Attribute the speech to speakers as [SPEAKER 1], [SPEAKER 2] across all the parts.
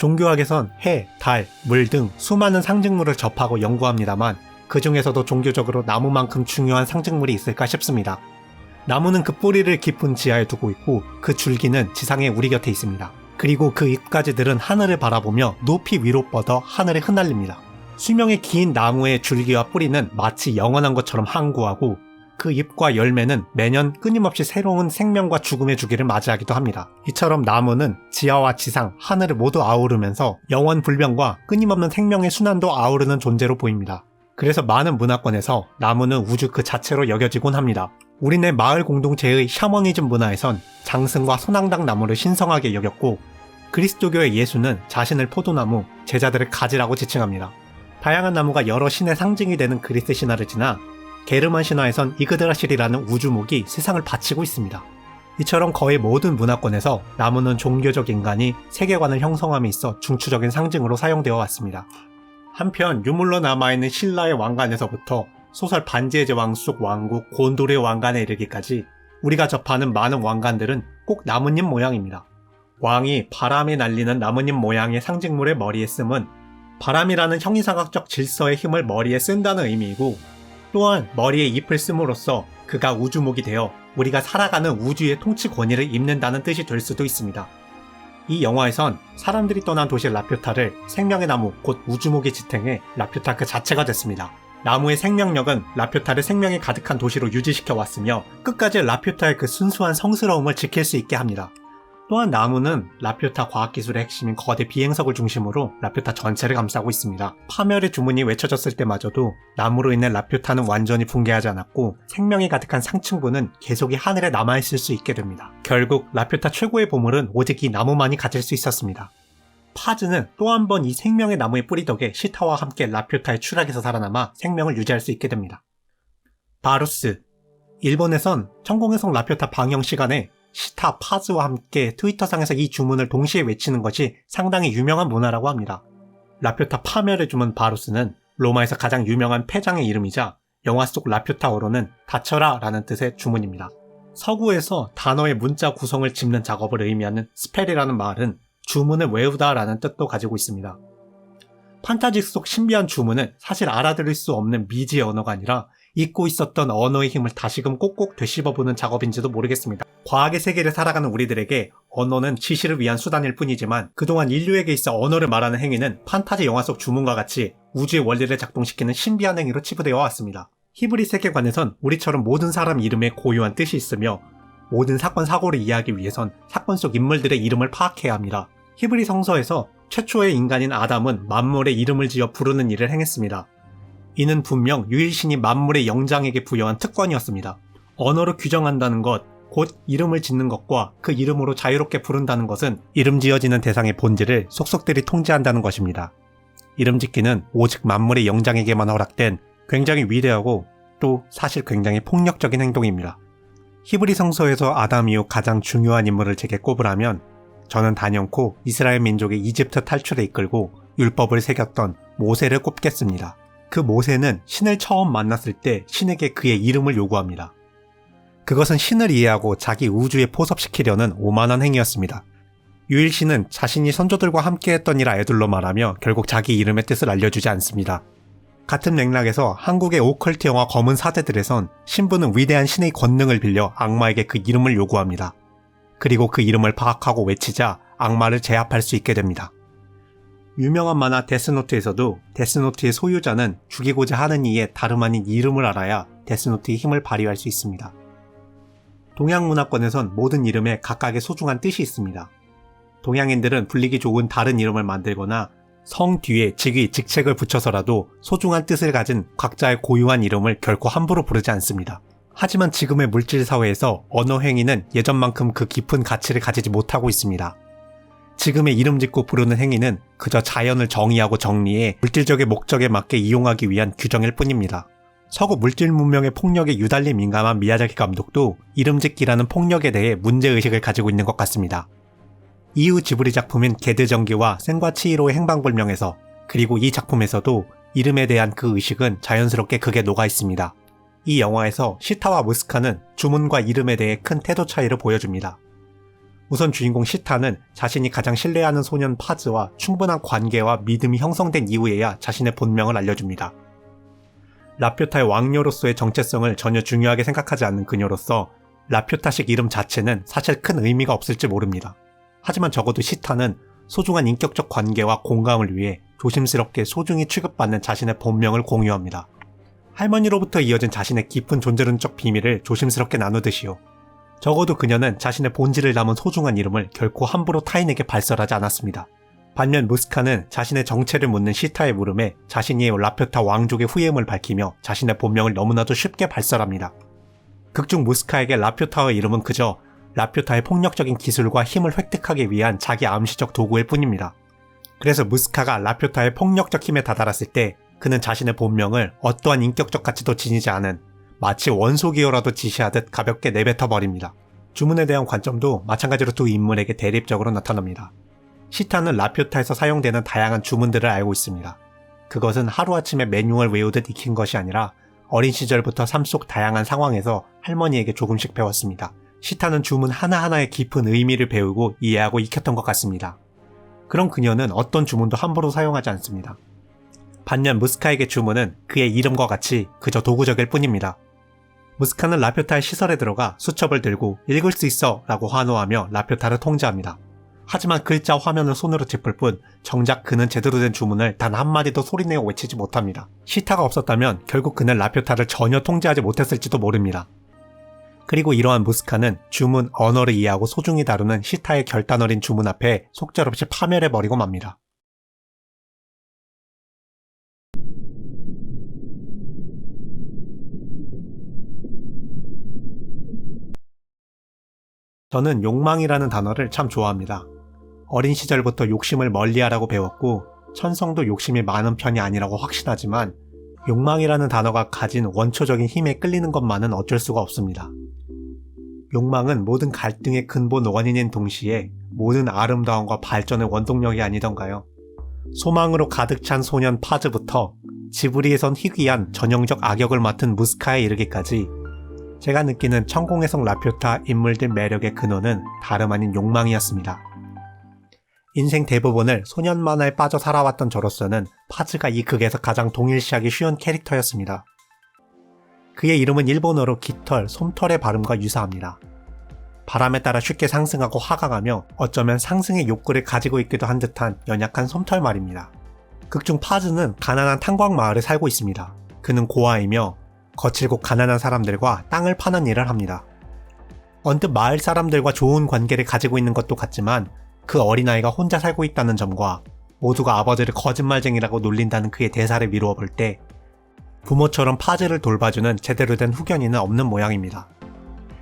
[SPEAKER 1] 종교학에선 해, 달, 물 등 수많은 상징물을 접하고 연구합니다만 그 중에서도 종교적으로 나무만큼 중요한 상징물이 있을까 싶습니다. 나무는 그 뿌리를 깊은 지하에 두고 있고 그 줄기는 지상에 우리 곁에 있습니다. 그리고 그 잎가지들은 하늘을 바라보며 높이 위로 뻗어 하늘에 흩날립니다. 수명이 긴 나무의 줄기와 뿌리는 마치 영원한 것처럼 항구하고 그 잎과 열매는 매년 끊임없이 새로운 생명과 죽음의 주기를 맞이하기도 합니다. 이처럼 나무는 지하와 지상, 하늘을 모두 아우르면서 영원 불변과 끊임없는 생명의 순환도 아우르는 존재로 보입니다. 그래서 많은 문화권에서 나무는 우주 그 자체로 여겨지곤 합니다. 우리네 마을 공동체의 샤머니즘 문화에선 장승과 소낭당 나무를 신성하게 여겼고 그리스도교의 예수는 자신을 포도나무, 제자들을 가지라고 지칭합니다. 다양한 나무가 여러 신의 상징이 되는 그리스 신화를 지나 게르만 신화에선 이그드라실이라는 우주목이 세상을 바치고 있습니다. 이처럼 거의 모든 문화권에서 나무는 종교적 인간이 세계관을 형성함에 있어 중추적인 상징으로 사용되어 왔습니다. 한편 유물로 남아있는 신라의 왕관에서부터 소설 반지의 제왕 속 왕국 곤돌의 왕관에 이르기까지 우리가 접하는 많은 왕관들은 꼭 나뭇잎 모양입니다. 왕이 바람에 날리는 나뭇잎 모양의 상징물의 머리에 씀은 바람이라는 형이상학적 질서의 힘을 머리에 쓴다는 의미이고 또한 머리에 잎을 씀으로써 그가 우주목이 되어 우리가 살아가는 우주의 통치 권위를 잇는다는 뜻이 될 수도 있습니다. 이 영화에선 사람들이 떠난 도시 라퓨타를 생명의 나무 곧 우주목이 지탱해 라퓨타 그 자체가 됐습니다. 나무의 생명력은 라퓨타를 생명이 가득한 도시로 유지시켜 왔으며 끝까지 라퓨타의 그 순수한 성스러움을 지킬 수 있게 합니다. 또한 나무는 라퓨타 과학기술의 핵심인 거대 비행석을 중심으로 라퓨타 전체를 감싸고 있습니다. 파멸의 주문이 외쳐졌을 때마저도 나무로 인해 라퓨타는 완전히 붕괴하지 않았고 생명이 가득한 상층부는 계속 이 하늘에 남아있을 수 있게 됩니다. 결국 라퓨타 최고의 보물은 오직 이 나무만이 가질 수 있었습니다. 파즈는 또 한 번 이 생명의 나무의 뿌리 덕에 시타와 함께 라퓨타의 추락에서 살아남아 생명을 유지할 수 있게 됩니다. 바루스. 일본에선 천공의 성 라퓨타 방영 시간에 시타, 파즈와 함께 트위터상에서 이 주문을 동시에 외치는 것이 상당히 유명한 문화라고 합니다. 라퓨타 파멸의 주문 바루스는 로마에서 가장 유명한 패장의 이름이자 영화 속 라퓨타어로는 닫혀라 라는 뜻의 주문입니다. 서구에서 단어의 문자 구성을 짚는 작업을 의미하는 스펠이라는 말은 주문을 외우다 라는 뜻도 가지고 있습니다. 판타지 속 신비한 주문은 사실 알아들을 수 없는 미지의 언어가 아니라 잊고 있었던 언어의 힘을 다시금 꼭꼭 되씹어보는 작업인지도 모르겠습니다. 과학의 세계를 살아가는 우리들에게 언어는 지시를 위한 수단일 뿐이지만 그동안 인류에게 있어 언어를 말하는 행위는 판타지 영화 속 주문과 같이 우주의 원리를 작동시키는 신비한 행위로 치부되어 왔습니다. 히브리 세계관에선 우리처럼 모든 사람 이름에 고유한 뜻이 있으며 모든 사건 사고를 이해하기 위해선 사건 속 인물들의 이름을 파악해야 합니다. 히브리 성서에서 최초의 인간인 아담은 만물의 이름을 지어 부르는 일을 행했습니다. 이는 분명 유일신이 만물의 영장에게 부여한 특권이었습니다. 언어로 규정한다는 것, 곧 이름을 짓는 것과 그 이름으로 자유롭게 부른다는 것은 이름 지어지는 대상의 본질을 속속들이 통제한다는 것입니다. 이름 짓기는 오직 만물의 영장에게만 허락된 굉장히 위대하고 또 사실 굉장히 폭력적인 행동입니다. 히브리 성서에서 아담 이후 가장 중요한 인물을 제게 꼽으라면 저는 단연코 이스라엘 민족의 이집트 탈출에 이끌고 율법을 새겼던 모세를 꼽겠습니다. 그 모세는 신을 처음 만났을 때 신에게 그의 이름을 요구합니다. 그것은 신을 이해하고 자기 우주에 포섭시키려는 오만한 행위였습니다. 유일신은 자신이 선조들과 함께했던 일 아이들로 말하며 결국 자기 이름의 뜻을 알려주지 않습니다. 같은 맥락에서 한국의 오컬트 영화 검은 사제들에선 신부는 위대한 신의 권능을 빌려 악마에게 그 이름을 요구합니다. 그리고 그 이름을 파악하고 외치자 악마를 제압할 수 있게 됩니다. 유명한 만화 데스노트에서도 데스노트의 소유자는 죽이고자 하는 이의 다름 아닌 이름을 알아야 데스노트의 힘을 발휘할 수 있습니다. 동양 문화권에선 모든 이름에 각각의 소중한 뜻이 있습니다. 동양인들은 불리기 좋은 다른 이름을 만들거나 성 뒤에 직위, 직책을 붙여서라도 소중한 뜻을 가진 각자의 고유한 이름을 결코 함부로 부르지 않습니다. 하지만 지금의 물질 사회에서 언어 행위는 예전만큼 그 깊은 가치를 가지지 못하고 있습니다. 지금의 이름 짓고 부르는 행위는 그저 자연을 정의하고 정리해 물질적의 목적에 맞게 이용하기 위한 규정일 뿐입니다. 서구 물질 문명의 폭력에 유달리 민감한 미야자키 감독도 이름 짓기라는 폭력에 대해 문제의식을 가지고 있는 것 같습니다. 이후 지브리 작품인 게드전기와 센과 치히로의 행방불명에서 그리고 이 작품에서도 이름에 대한 그 의식은 자연스럽게 극에 녹아 있습니다. 이 영화에서 시타와 무스카는 주문과 이름에 대해 큰 태도 차이를 보여줍니다. 우선 주인공 시타는 자신이 가장 신뢰하는 소년 파즈와 충분한 관계와 믿음이 형성된 이후에야 자신의 본명을 알려줍니다. 라퓨타의 왕녀로서의 정체성을 전혀 중요하게 생각하지 않는 그녀로서 라퓨타식 이름 자체는 사실 큰 의미가 없을지 모릅니다. 하지만 적어도 시타는 소중한 인격적 관계와 공감을 위해 조심스럽게 소중히 취급받는 자신의 본명을 공유합니다. 할머니로부터 이어진 자신의 깊은 존재론적 비밀을 조심스럽게 나누듯이요. 적어도 그녀는 자신의 본질을 담은 소중한 이름을 결코 함부로 타인에게 발설하지 않았습니다. 반면 무스카는 자신의 정체를 묻는 시타의 물음에 자신이 라퓨타 왕족의 후예임을 밝히며 자신의 본명을 너무나도 쉽게 발설합니다. 극중 무스카에게 라퓨타의 이름은 그저 라퓨타의 폭력적인 기술과 힘을 획득하기 위한 자기 암시적 도구일 뿐입니다. 그래서 무스카가 라퓨타의 폭력적 힘에 다다랐을 때 그는 자신의 본명을 어떠한 인격적 가치도 지니지 않은 마치 원소기호라도 지시하듯 가볍게 내뱉어버립니다. 주문에 대한 관점도 마찬가지로 두 인물에게 대립적으로 나타납니다. 시타는 라퓨타에서 사용되는 다양한 주문들을 알고 있습니다. 그것은 하루아침에 매뉴얼 외우듯 익힌 것이 아니라 어린 시절부터 삶 속 다양한 상황에서 할머니에게 조금씩 배웠습니다. 시타는 주문 하나하나의 깊은 의미를 배우고 이해하고 익혔던 것 같습니다. 그런 그녀는 어떤 주문도 함부로 사용하지 않습니다. 반면 무스카에게 주문은 그의 이름과 같이 그저 도구적일 뿐입니다. 무스카는 라퓨타의 시설에 들어가 수첩을 들고 읽을 수 있어 라고 환호하며 라퓨타를 통제합니다. 하지만 글자 화면을 손으로 짚을 뿐 정작 그는 제대로 된 주문을 단 한마디도 소리내어 외치지 못합니다. 시타가 없었다면 결국 그는 라퓨타를 전혀 통제하지 못했을지도 모릅니다. 그리고 이러한 무스카는 주문 언어를 이해하고 소중히 다루는 시타의 결단 어린 주문 앞에 속절없이 파멸해버리고 맙니다. 저는 욕망이라는 단어를 참 좋아합니다. 어린 시절부터 욕심을 멀리하라고 배웠고 천성도 욕심이 많은 편이 아니라고 확신하지만 욕망이라는 단어가 가진 원초적인 힘에 끌리는 것만은 어쩔 수가 없습니다. 욕망은 모든 갈등의 근본 원인인 동시에 모든 아름다움과 발전의 원동력이 아니던가요? 소망으로 가득 찬 소년 파즈부터 지브리에선 희귀한 전형적 악역을 맡은 무스카에 이르기까지 제가 느끼는 천공의 성 라퓨타 인물들 매력의 근원은 다름 아닌 욕망이었습니다. 인생 대부분을 소년 만화에 빠져 살아왔던 저로서는 파즈가 이 극에서 가장 동일시하기 쉬운 캐릭터였습니다. 그의 이름은 일본어로 깃털, 솜털의 발음과 유사합니다. 바람에 따라 쉽게 상승하고 하강하며 어쩌면 상승의 욕구를 가지고 있기도 한 듯한 연약한 솜털 말입니다. 극중 파즈는 가난한 탄광 마을에 살고 있습니다. 그는 고아이며 거칠고 가난한 사람들과 땅을 파는 일을 합니다. 언뜻 마을 사람들과 좋은 관계를 가지고 있는 것도 같지만 그 어린아이가 혼자 살고 있다는 점과 모두가 아버지를 거짓말쟁이라고 놀린다는 그의 대사를 미루어 볼 때 부모처럼 파즈를 돌봐주는 제대로 된 후견인은 없는 모양입니다.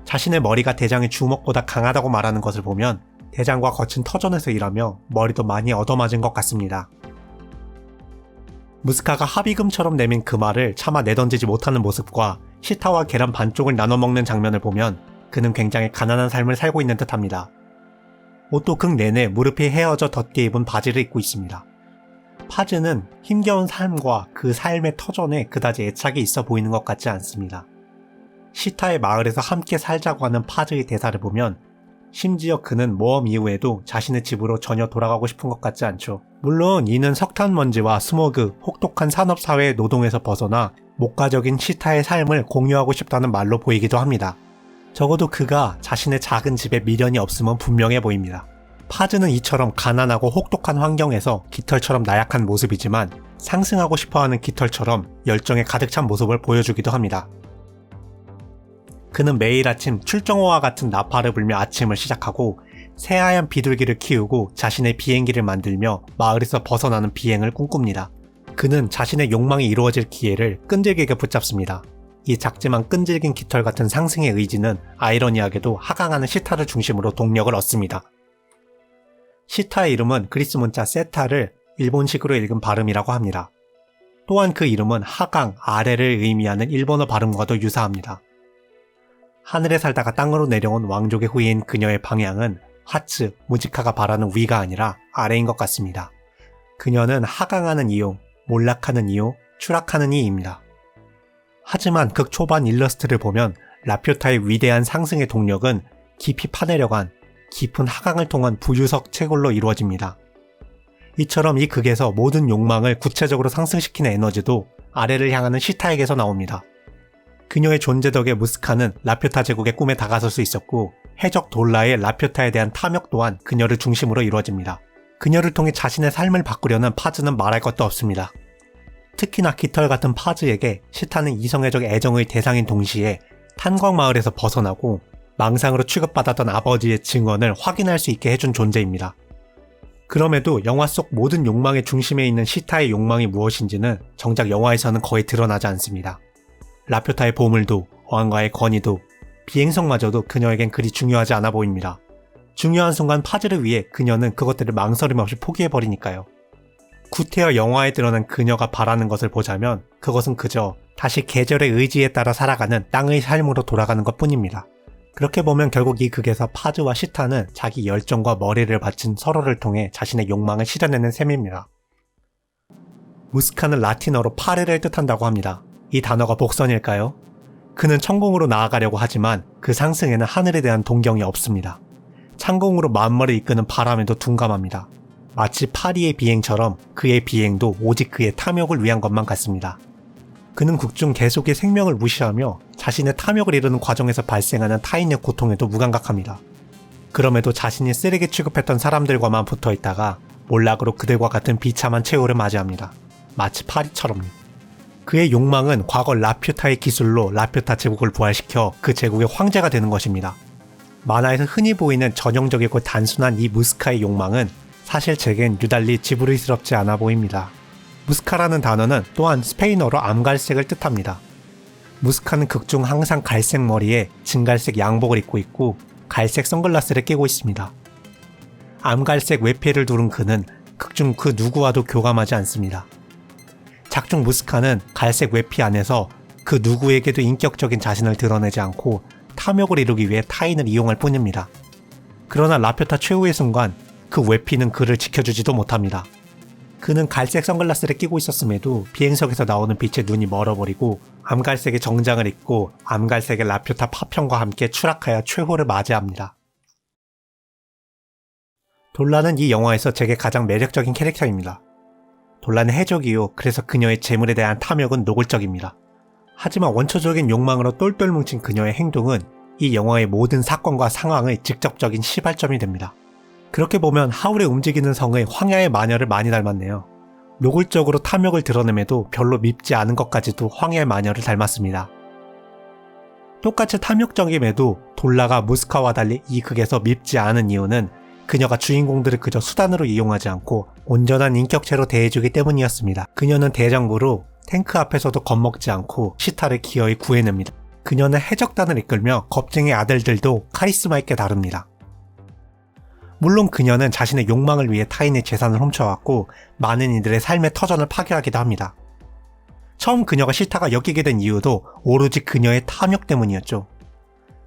[SPEAKER 1] 자신의 머리가 대장의 주먹보다 강하다고 말하는 것을 보면 대장과 거친 터전에서 일하며 머리도 많이 얻어맞은 것 같습니다. 무스카가 합의금처럼 내민 그 말을 차마 내던지지 못하는 모습과 시타와 계란 반쪽을 나눠 먹는 장면을 보면 그는 굉장히 가난한 삶을 살고 있는 듯합니다. 옷도 극 내내 무릎이 헤어져 덧게 입은 바지를 입고 있습니다. 파즈는 힘겨운 삶과 그 삶의 터전에 그다지 애착이 있어 보이는 것 같지 않습니다. 시타의 마을에서 함께 살자고 하는 파즈의 대사를 보면 심지어 그는 모험 이후에도 자신의 집으로 전혀 돌아가고 싶은 것 같지 않죠. 물론 이는 석탄먼지와 스모그, 혹독한 산업사회의 노동에서 벗어나 목가적인 시타의 삶을 공유하고 싶다는 말로 보이기도 합니다. 적어도 그가 자신의 작은 집에 미련이 없음은 분명해 보입니다. 파즈는 이처럼 가난하고 혹독한 환경에서 깃털처럼 나약한 모습이지만 상승하고 싶어하는 깃털처럼 열정에 가득 찬 모습을 보여주기도 합니다. 그는 매일 아침 출정호와 같은 나팔을 불며 아침을 시작하고 새하얀 비둘기를 키우고 자신의 비행기를 만들며 마을에서 벗어나는 비행을 꿈꿉니다. 그는 자신의 욕망이 이루어질 기회를 끈질기게 붙잡습니다. 이 작지만 끈질긴 깃털 같은 상승의 의지는 아이러니하게도 하강하는 시타를 중심으로 동력을 얻습니다. 시타의 이름은 그리스 문자 세타를 일본식으로 읽은 발음이라고 합니다. 또한 그 이름은 하강, 아래를 의미하는 일본어 발음과도 유사합니다. 하늘에 살다가 땅으로 내려온 왕족의 후예인 그녀의 방향은 하츠, 무지카가 바라는 위가 아니라 아래인 것 같습니다. 그녀는 하강하는 이유, 몰락하는 이유, 추락하는 이입니다. 하지만 극 초반 일러스트를 보면 라퓨타의 위대한 상승의 동력은 깊이 파내려간, 깊은 하강을 통한 부유석 채굴로 이루어집니다. 이처럼 이 극에서 모든 욕망을 구체적으로 상승시키는 에너지도 아래를 향하는 시타에게서 나옵니다. 그녀의 존재 덕에 무스카는 라퓨타 제국의 꿈에 다가설 수 있었고 해적 돌라의 라퓨타에 대한 탐욕 또한 그녀를 중심으로 이루어집니다. 그녀를 통해 자신의 삶을 바꾸려는 파즈는 말할 것도 없습니다. 특히나 깃털 같은 파즈에게 시타는 이성애적 애정의 대상인 동시에 탄광마을에서 벗어나고 망상으로 취급받았던 아버지의 증언을 확인할 수 있게 해준 존재입니다. 그럼에도 영화 속 모든 욕망의 중심에 있는 시타의 욕망이 무엇인지는 정작 영화에서는 거의 드러나지 않습니다. 라퓨타의 보물도, 어항과의 건의도, 비행성마저도 그녀에겐 그리 중요하지 않아 보입니다. 중요한 순간 파즈를 위해 그녀는 그것들을 망설임 없이 포기해버리니까요. 구태여 영화에 드러난 그녀가 바라는 것을 보자면 그것은 그저 다시 계절의 의지에 따라 살아가는 땅의 삶으로 돌아가는 것 뿐입니다. 그렇게 보면 결국 이 극에서 파즈와 시타는 자기 열정과 머리를 바친 서로를 통해 자신의 욕망을 실현해낸 셈입니다. 무스카는 라틴어로 파레를 뜻한다고 합니다. 이 단어가 복선일까요? 그는 천공으로 나아가려고 하지만 그 상승에는 하늘에 대한 동경이 없습니다. 창공으로 만물을 이끄는 바람에도 둔감합니다. 마치 파리의 비행처럼 그의 비행도 오직 그의 탐욕을 위한 것만 같습니다. 그는 극중 계속의 생명을 무시하며 자신의 탐욕을 이루는 과정에서 발생하는 타인의 고통에도 무감각합니다. 그럼에도 자신이 쓰레기 취급했던 사람들과만 붙어있다가 몰락으로 그들과 같은 비참한 최후를 맞이합니다. 마치 파리처럼요. 그의 욕망은 과거 라퓨타의 기술로 라퓨타 제국을 부활시켜 그 제국의 황제가 되는 것입니다. 만화에서 흔히 보이는 전형적이고 단순한 이 무스카의 욕망은 사실 제겐 유달리 지브리스럽지 않아 보입니다. 무스카라는 단어는 또한 스페인어로 암갈색을 뜻합니다. 무스카는 극중 항상 갈색 머리에 진갈색 양복을 입고 있고 갈색 선글라스를 끼고 있습니다. 암갈색 외피를 두른 그는 극중 그 누구와도 교감하지 않습니다. 작중 무스카는 갈색 외피 안에서 그 누구에게도 인격적인 자신을 드러내지 않고 탐욕을 이루기 위해 타인을 이용할 뿐입니다. 그러나 라퓨타 최후의 순간 그 외피는 그를 지켜주지도 못합니다. 그는 갈색 선글라스를 끼고 있었음에도 비행석에서 나오는 빛에 눈이 멀어버리고 암갈색의 정장을 입고 암갈색의 라퓨타 파편과 함께 추락하여 최후를 맞이합니다. 돌라는 이 영화에서 제게 가장 매력적인 캐릭터입니다. 돌라는 해적이요. 그래서 그녀의 재물에 대한 탐욕은 노골적입니다. 하지만 원초적인 욕망으로 똘똘 뭉친 그녀의 행동은 이 영화의 모든 사건과 상황의 직접적인 시발점이 됩니다. 그렇게 보면 하울의 움직이는 성의 황야의 마녀를 많이 닮았네요. 노골적으로 탐욕을 드러냄에도 별로 밉지 않은 것까지도 황야의 마녀를 닮았습니다. 똑같이 탐욕적임에도 돌라가 무스카와 달리 이 극에서 밉지 않은 이유는 그녀가 주인공들을 그저 수단으로 이용하지 않고 온전한 인격체로 대해주기 때문이었습니다. 그녀는 대장부로 탱크 앞에서도 겁먹지 않고 시타를 기어이 구해냅니다. 그녀는 해적단을 이끌며 겁쟁이 아들들도 카리스마 있게 다룹니다. 물론 그녀는 자신의 욕망을 위해 타인의 재산을 훔쳐왔고 많은 이들의 삶의 터전을 파괴하기도 합니다. 처음 그녀가 시타가 엮이게 된 이유도 오로지 그녀의 탐욕 때문이었죠.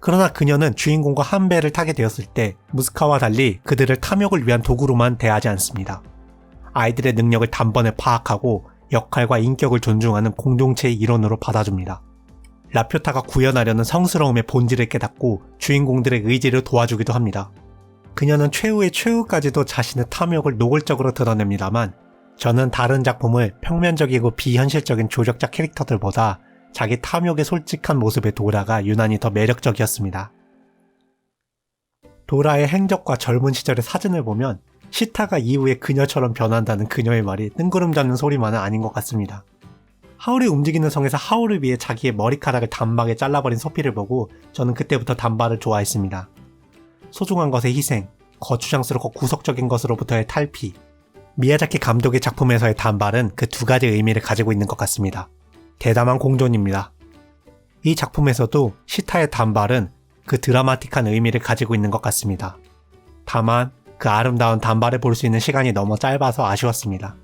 [SPEAKER 1] 그러나 그녀는 주인공과 한 배를 타게 되었을 때 무스카와 달리 그들을 탐욕을 위한 도구로만 대하지 않습니다. 아이들의 능력을 단번에 파악하고 역할과 인격을 존중하는 공동체의 일원으로 받아줍니다. 라퓨타가 구현하려는 성스러움의 본질을 깨닫고 주인공들의 의지를 도와주기도 합니다. 그녀는 최후의 최후까지도 자신의 탐욕을 노골적으로 드러냅니다만 저는 다른 작품을 평면적이고 비현실적인 조력자 캐릭터들보다 자기 탐욕의 솔직한 모습의 도라가 유난히 더 매력적이었습니다. 도라의 행적과 젊은 시절의 사진을 보면 시타가 이후에 그녀처럼 변한다는 그녀의 말이 뜬구름 잡는 소리만은 아닌 것 같습니다. 하울이 움직이는 성에서 하울을 위해 자기의 머리카락을 단박에 잘라버린 소피를 보고 저는 그때부터 단발을 좋아했습니다. 소중한 것의 희생, 거추장스럽고 구속적인 것으로부터의 탈피, 미야자키 감독의 작품에서의 단발은 그 두 가지 의미를 가지고 있는 것 같습니다. 대담한 공존입니다. 이 작품에서도 시타의 단발은 그 드라마틱한 의미를 가지고 있는 것 같습니다. 다만 그 아름다운 단발을 볼 수 있는 시간이 너무 짧아서 아쉬웠습니다.